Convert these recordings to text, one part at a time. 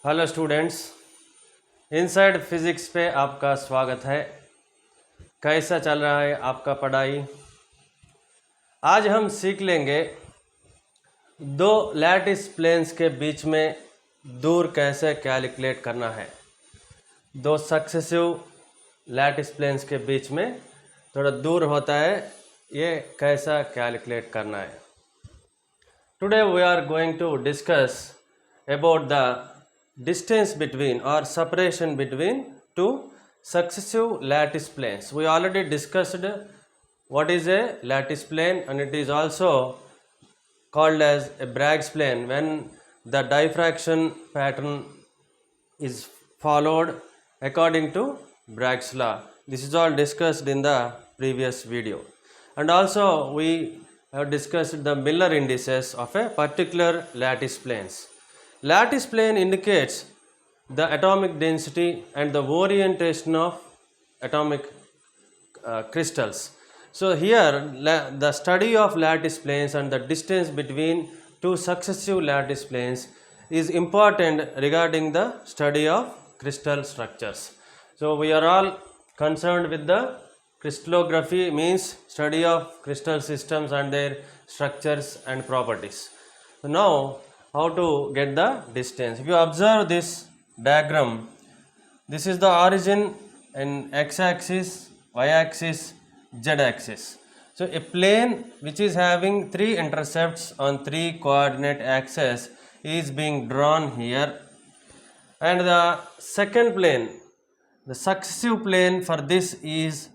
Hello students, inside physics पे आपका स्वागत है। कैसा चल रहा है आपका पढ़ाई? आज हम सीख लेंगे दो लैटिस प्लेन्स के बीच में दूर कैसे कैलकुलेट करना है। दो सक्सेसिव लैटिस प्लेन्स के बीच में थोड़ा दूर होता है, ये कैसा कैलकुलेट करना है। Today we are going to discuss about the distance between or separation between two successive lattice planes. We already discussed what is a lattice plane, and it is also called as a Bragg's plane when the diffraction pattern is followed according to Bragg's law. This is all discussed in the previous video. And also we have discussed the Miller indices of a particular lattice planes. Lattice plane indicates the atomic density and the orientation of atomic crystals. So here the study of lattice planes and the distance between two successive lattice planes is important regarding the study of crystal structures. So we are all concerned with the crystallography, means study of crystal systems and their structures and properties. So now how to get the distance? If you observe this diagram, this is the origin in x-axis, y-axis, z-axis. So a plane which is having three intercepts on three coordinate axes is being drawn here, and the second plane, the successive plane for this is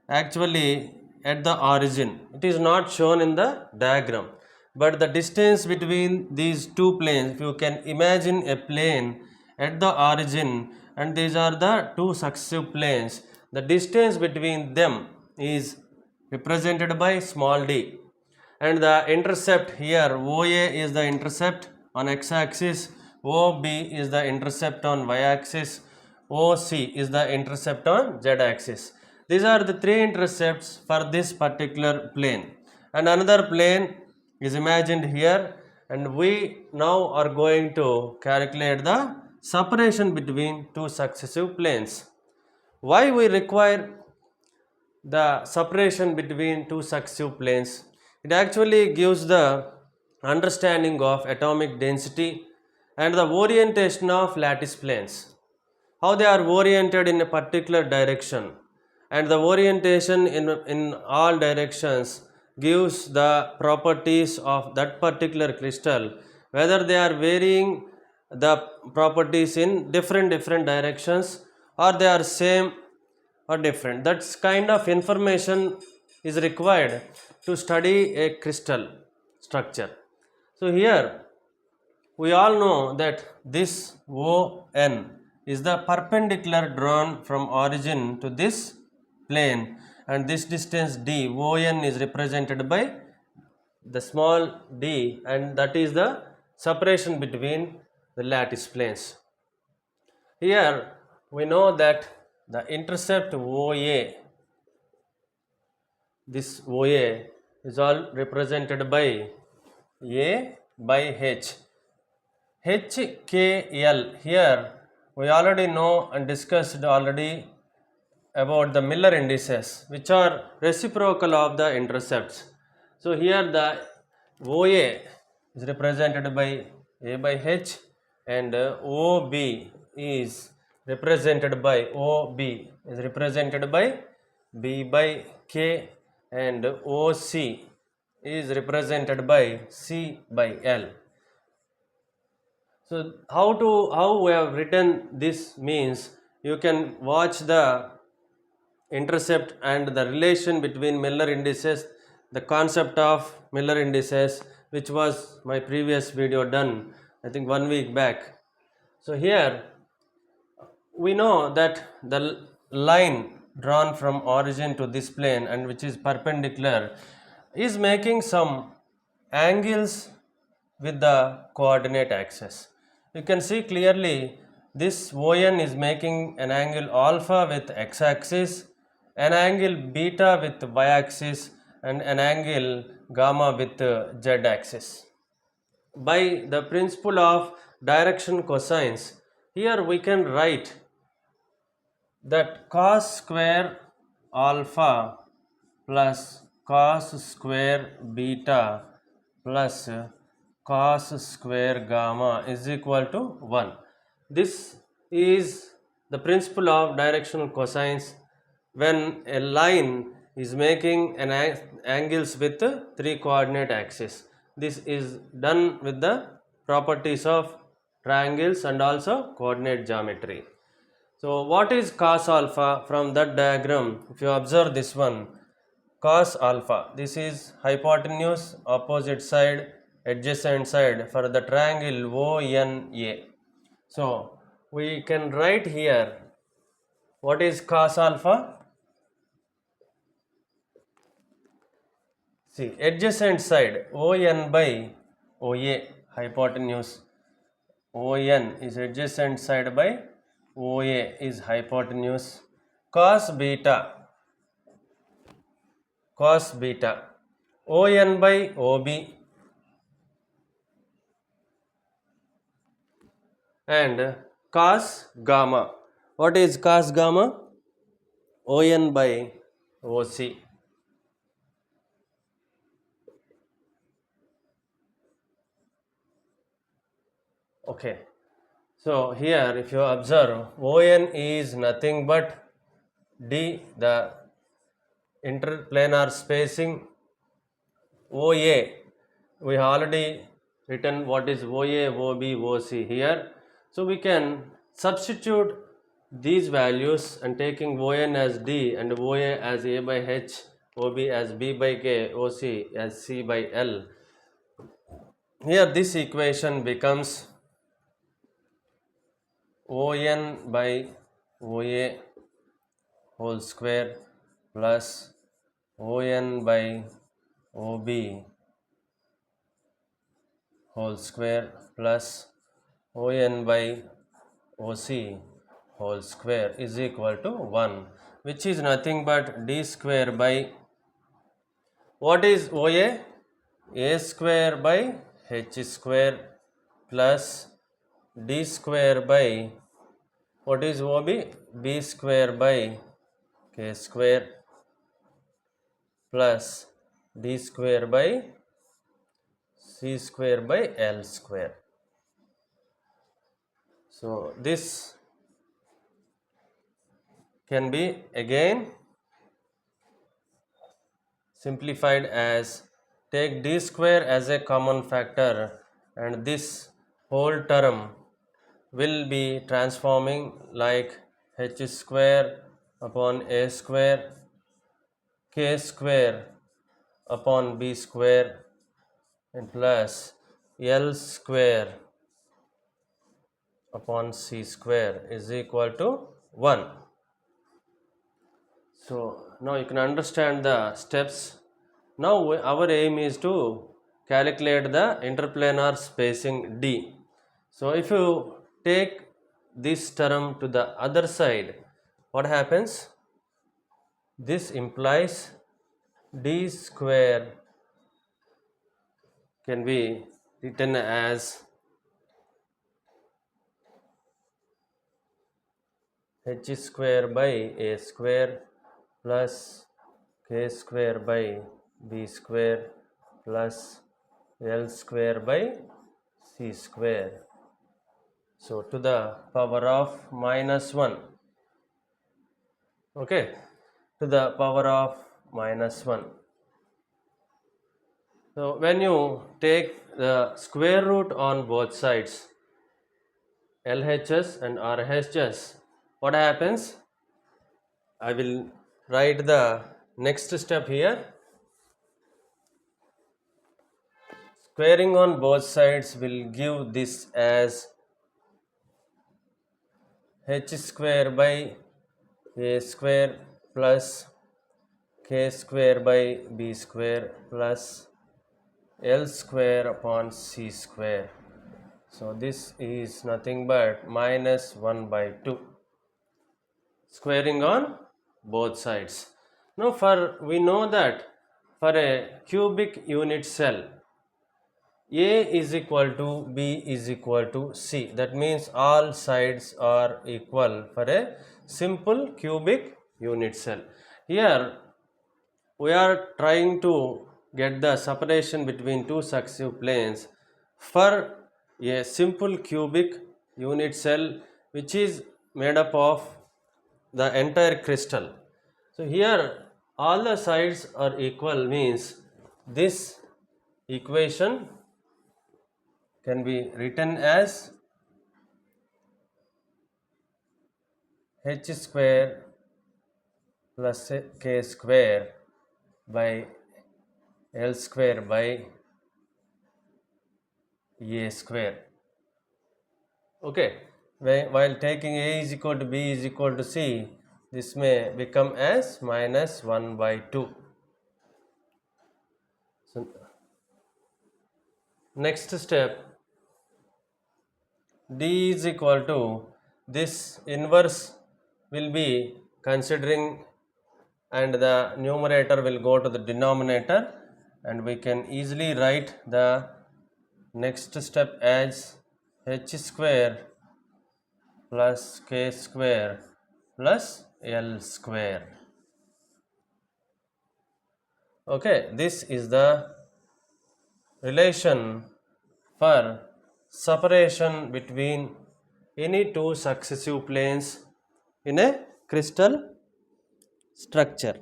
actually at the origin. It is not shown in the diagram, but the distance between these two planes, if you can imagine a plane at the origin and these are the two successive planes, the distance between them is represented by small d, and the intercept here OA is the intercept on x-axis, OB is the intercept on y-axis, OC is the intercept on z-axis. These are the three intercepts for this particular plane, and another plane is imagined here, and we now are going to calculate the separation between two successive planes. Why we require the separation between two successive planes? It actually gives the understanding of atomic density and the orientation of lattice planes, how they are oriented in a particular direction, and the orientation in all directions gives the properties of that particular crystal, whether they are varying the properties in different directions or they are same or different. That's kind of information is required to study a crystal structure. So here we all know that this ON is the perpendicular drawn from origin to this plane, and this distance d ON is represented by the small d, and that is the separation between the lattice planes. Here we know that the intercept OA, this OA is all represented by A by H. HKL, here we already know and discussed already about the Miller indices, which are reciprocal of the intercepts. So here the OA is represented by A by H, and OB is represented by B by K, and OC is represented by C by L. So how we have written this means you can watch the intercept and the relation between Miller indices, the concept of Miller indices, which was my previous video done I think 1 week back. So here we know that the line drawn from origin to this plane and which is perpendicular is making some angles with the coordinate axis. You can see clearly this ON is making an angle alpha with x-axis, an angle beta with y-axis, and an angle gamma with z-axis. By the principle of direction cosines, Here we can write that cos square alpha plus cos square beta plus cos square gamma is equal to 1. This is the principle of directional cosines when a line is making an angles with three coordinate axes. This is done with the properties of triangles and also coordinate geometry. So what is cos alpha? From that diagram, if you observe this one, cos alpha, this is hypotenuse, opposite side, adjacent side for the triangle ONA. So we can write here, what is cos alpha? See, adjacent side ON by OA, hypotenuse. ON is adjacent side by OA is hypotenuse. Cos beta, cos beta, ON by OB, and cos gamma. What is cos gamma? ON by OC. Okay. So here if you observe, ON is nothing but D, the interplanar spacing. OA, we have already written what is OA, OB, OC here. So we can substitute these values and taking ON as D and OA as A by H, OB as B by K, OC as C by L. Here this equation becomes ON by OA whole square plus ON by OB whole square plus ON by OC whole square is equal to 1, which is nothing but D square by, what is OA? A square by H square plus D square by, what is OB? B square by K square plus D square by C square by L square. So this can be again simplified as, take D square as a common factor and this whole term will be transforming like H square upon A square, K square upon B square, and plus L square upon C square is equal to 1. So now you can understand the steps. Now our aim is to calculate the interplanar spacing D. So if you take this term to the other side, what happens? This implies D square can be written as H square by A square plus K square by B square plus L square by C square. So to the power of minus 1. Okay, to the power of minus 1. So when you take the square root on both sides, LHS and RHS, what happens? I will write the next step here. Squaring on both sides will give this as H square by A square plus K square by B square plus L square upon C square. So this is nothing but minus 1 by 2. Squaring on both sides. Now we know that for a cubic unit cell, A is equal to B is equal to C. That means all sides are equal for a simple cubic unit cell. Here we are trying to get the separation between two successive planes for a simple cubic unit cell which is made up of the entire crystal. So here all the sides are equal means this equation can be written as h square plus k square by L square by A square. Okay, while taking A is equal to B is equal to C, this may become as minus 1 by 2. So next step, D is equal to, this inverse will be considering and the numerator will go to the denominator, and we can easily write the next step as h square plus k square plus L square. Okay, this is the relation for separation between any two successive planes in a crystal structure.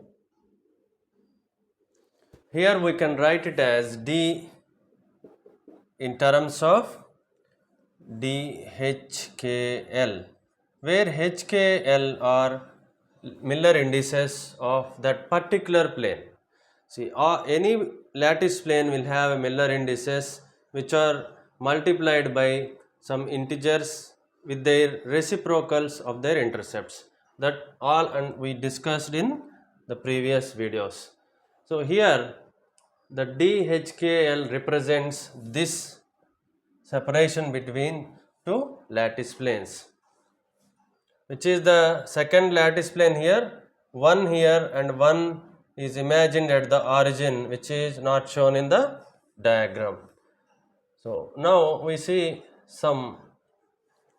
Here we can write it as D in terms of DHKL, where HKL are Miller indices of that particular plane. See, any lattice plane will have a Miller indices which are multiplied by some integers with their reciprocals of their intercepts. That all and we discussed in the previous videos. So here the DHKL represents this separation between two lattice planes, which is the second lattice plane here, one here and one is imagined at the origin, which is not shown in the diagram. So now we see some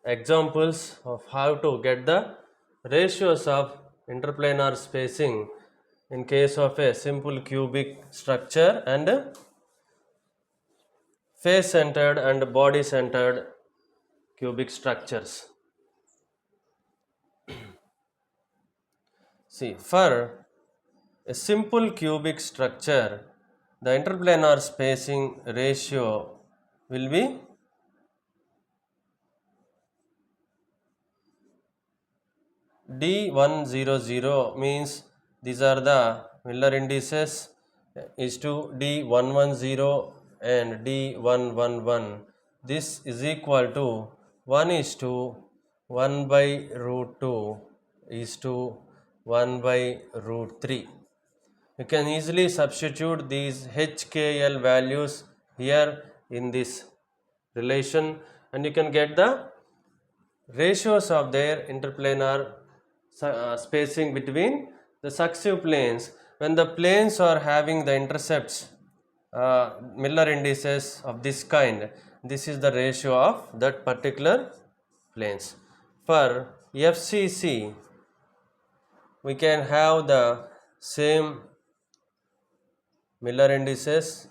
examples of how to get the ratios of interplanar spacing in case of a simple cubic structure and face centered and body centered cubic structures. See, for a simple cubic structure, the interplanar spacing ratio will be D100, means these are the Miller indices, is to D110 and D111. This is equal to 1 is to 1 by root 2 is to 1 by root 3. You can easily substitute these HKL values here in this relation, and you can get the ratios of their interplanar spacing between the successive planes when the planes are having the intercepts Miller indices of this kind. This is the ratio of that particular planes. For FCC, we can have the same Miller indices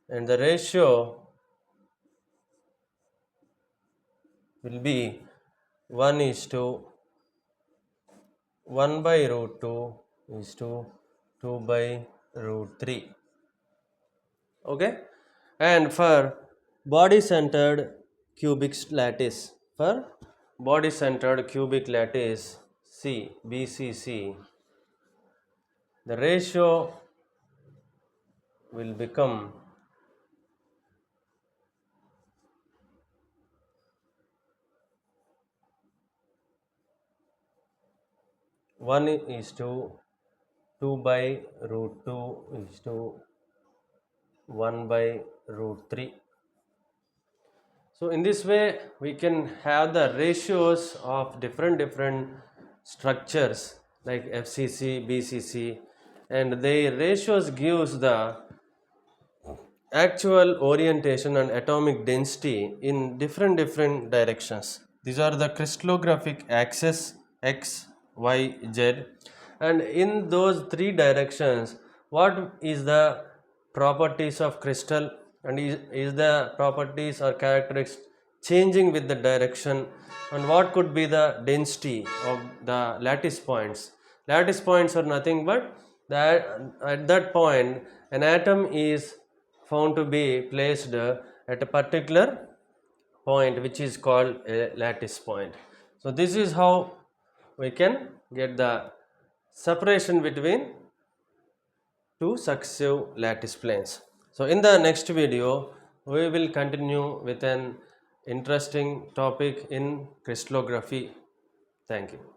and the ratio will be 1 is to 1 by root 2 is to 2 by root 3. Okay, and for body centered cubic lattice, C, BCC, the ratio will become 1 is to 2 by root 2 is to 1 by root 3. So in this way we can have the ratios of different structures like FCC, BCC, and their ratios gives the actual orientation and atomic density in different directions. These are the crystallographic axes x, y, z, and in those three directions, what is the properties of crystal, and is the properties or characteristics changing with the direction, and what could be the density of the lattice points. Lattice points are nothing but that at that point an atom is found to be placed at a particular point which is called a lattice point. So this is how we can get the separation between two successive lattice planes. So in the next video we will continue with an interesting topic in crystallography. Thank you.